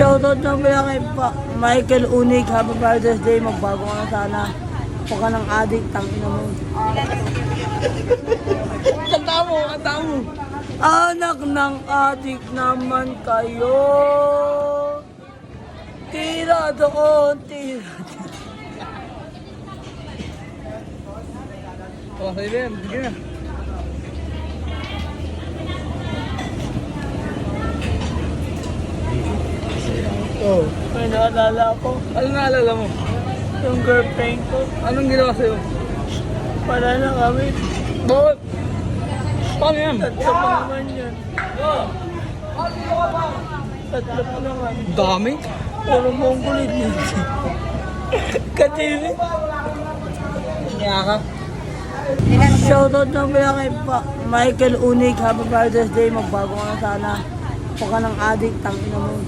Shoutout na pala kay Michael Unig. Happy Father's Day. Magbago ka na sana. Huwag ka ng addict. Tangina mo. Kanta mo, kanta mo. Anak ng addict naman kayo. Tira doon, tira. Oh, sige yan, sige na. Oh, May naalala ko. ano naalala mo? Yung girlfriend ko. Anong ginawa sa'yo? Wala na kami. Bakit? Paano yan? Tatlo pa naman yan. Tatlo pa naman. Dami? Puro mongolid yun. Kadiri. Kaya ka? Shoutout na pala kay Michael Unig. Happy Father's Day. Magbago ka na sana. Huwag ka ng addict. Tangina mo.